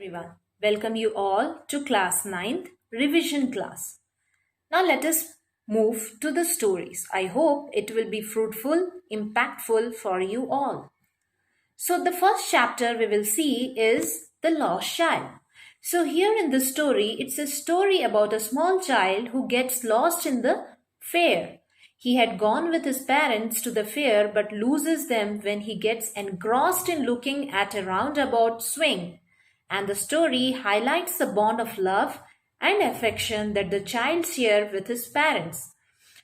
Everyone. Welcome you all to class ninth revision class. Now let us move to the stories. I hope it will be fruitful, impactful for you all. So the first chapter we will see is The Lost Child. So here in the story, it's a story about a small child who gets lost in the fair. He had gone with his parents to the fair but loses them when he gets engrossed in looking at a roundabout swing. And the story highlights the bond of love and affection that the child shares with his parents.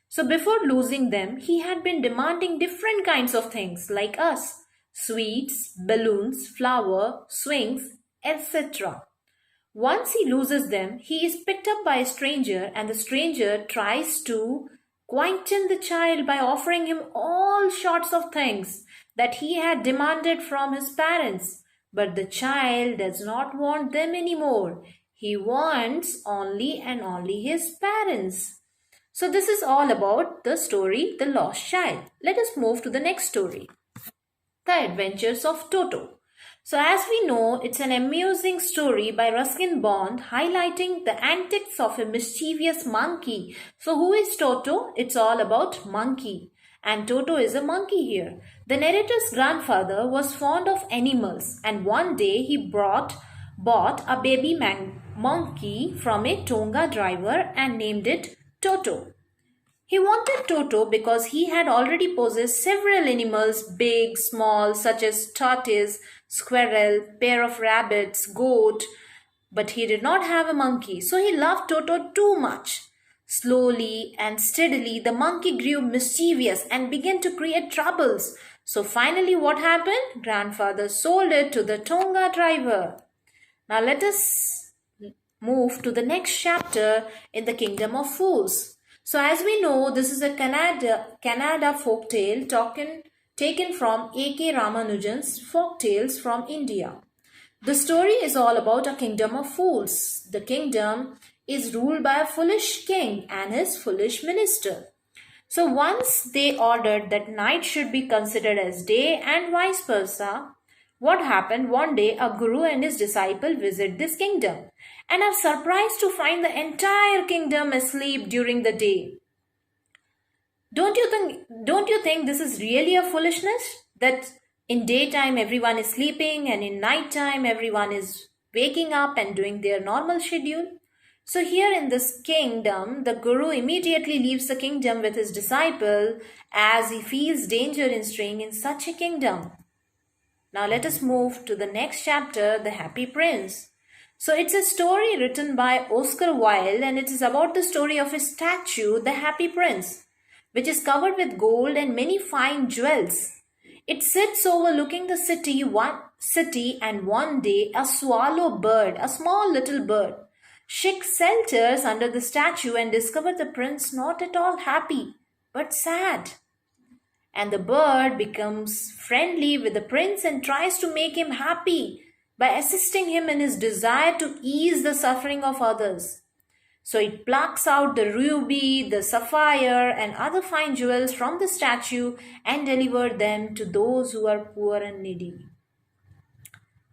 So before losing them, he had been demanding different kinds of things like us: sweets, balloons, flower, swings, etc. Once he loses them, he is picked up by a stranger, and the stranger tries to quieten the child by offering him all sorts of things that he had demanded from his parents. But the child does not want them anymore. He wants only and only his parents. So, this is all about the story The Lost Child. Let us move to the next story, The Adventures of Toto. So, as we know, it's an amusing story by Ruskin Bond highlighting the antics of a mischievous monkey. So, who is Toto? It's all about monkey. And Toto is a monkey here. The narrator's grandfather was fond of animals, and one day he bought a baby monkey from a Tonga driver and named it Toto. He wanted Toto because he had already possessed several animals, big, small, such as tortoise, squirrel, pair of rabbits, goat, but he did not have a monkey, so he loved Toto too much. Slowly and steadily, the monkey grew mischievous and began to create troubles. So finally, what happened? Grandfather sold it to the Tonga driver. Now let us move to the next chapter in the Kingdom of Fools. So as we know, this is a Kannada folk tale taken from A.K. Ramanujan's Folk Tales from India. The story is all about a kingdom of fools. The kingdom is ruled by a foolish king and his foolish minister. So once they ordered that night should be considered as day and vice versa, what happened one day, a guru and his disciple visit this kingdom and are surprised to find the entire kingdom asleep during the day. Don't you think this is really a foolishness? That in daytime everyone is sleeping and in nighttime everyone is waking up and doing their normal schedule? So here in this kingdom, the guru immediately leaves the kingdom with his disciple as he feels danger in staying in such a kingdom. Now let us move to the next chapter, The Happy Prince. So it's a story written by Oscar Wilde, and it is about the story of a statue, the Happy Prince, which is covered with gold and many fine jewels. It sits overlooking the city, and one day a swallow bird, a small little bird, seeks shelters under the statue and discovers the prince not at all happy, but sad. And the bird becomes friendly with the prince and tries to make him happy by assisting him in his desire to ease the suffering of others. So it plucks out the ruby, the sapphire, and other fine jewels from the statue and delivers them to those who are poor and needy.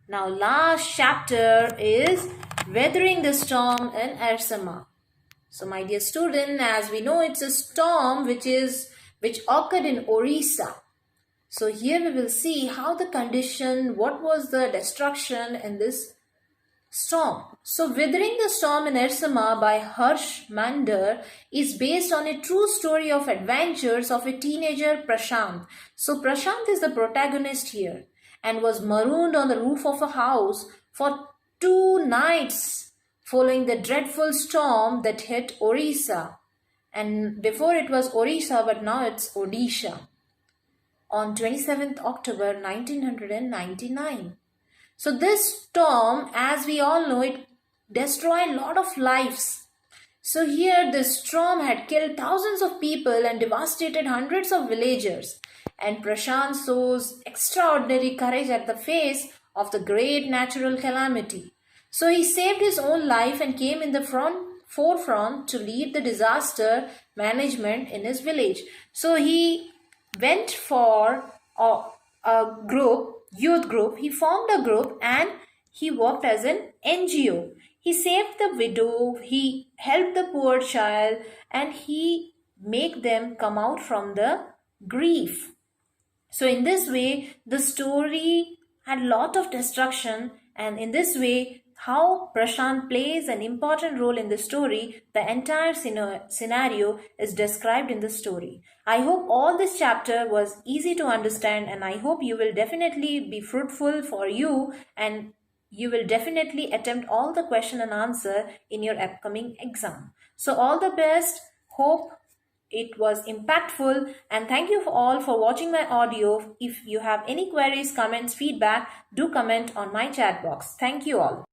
Now, last chapter is Weathering the Storm in Ersama. So, my dear student, as we know, it's a storm which occurred in Orissa. So here we will see how the condition, what was the destruction in this storm. So Withering the Storm in Ersama by Harsh Mander is based on a true story of adventures of a teenager, Prashant. So Prashant is the protagonist here and was marooned on the roof of a house for 2 nights following the dreadful storm that hit Orissa. And before it was Orissa, but now it's Odisha on 27th October 1999. So this storm, as we all know, it destroyed a lot of lives. So here this storm had killed thousands of people and devastated hundreds of villagers. And Prashant shows extraordinary courage at the face of the great natural calamity. So he saved his own life and came in the forefront to lead the disaster management in his village. So he went for a youth group. He formed a group and he worked as an NGO. He saved the widow, he helped the poor child, and he make them come out from the grief. So in this way, the story had lot of destruction, and in this way, how Prashant plays an important role in the story, the entire scenario is described in the story. I hope all this chapter was easy to understand, and I hope you will definitely be fruitful for you, and you will definitely attempt all the question and answer in your upcoming exam. So all the best. Hope it was impactful, and thank you all for watching my audio. If you have any queries, comments, feedback, do comment on my chat box. Thank you all.